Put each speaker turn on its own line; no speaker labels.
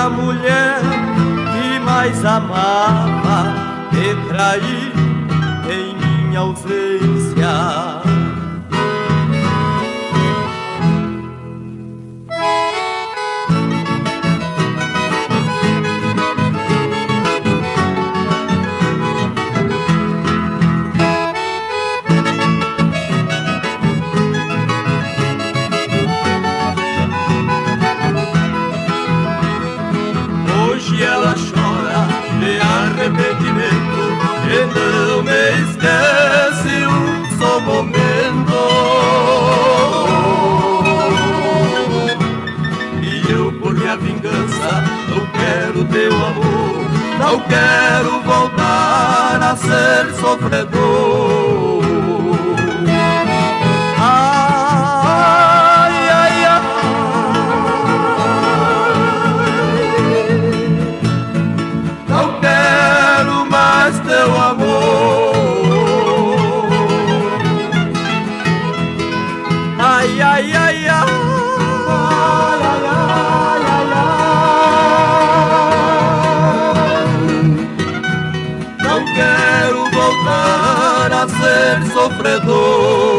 a mulher que mais amava te trair em minha ausência. Hoje ela chora de arrependimento e não me esquece um só momento. E eu, por minha vingança, não quero teu amor, não quero voltar a ser sofredor. Ai, ai, ai, não quero mais teu amor. Ai, ai, ai, ai, ai, ai, ai, ai. Não quero voltar a ser sofredor.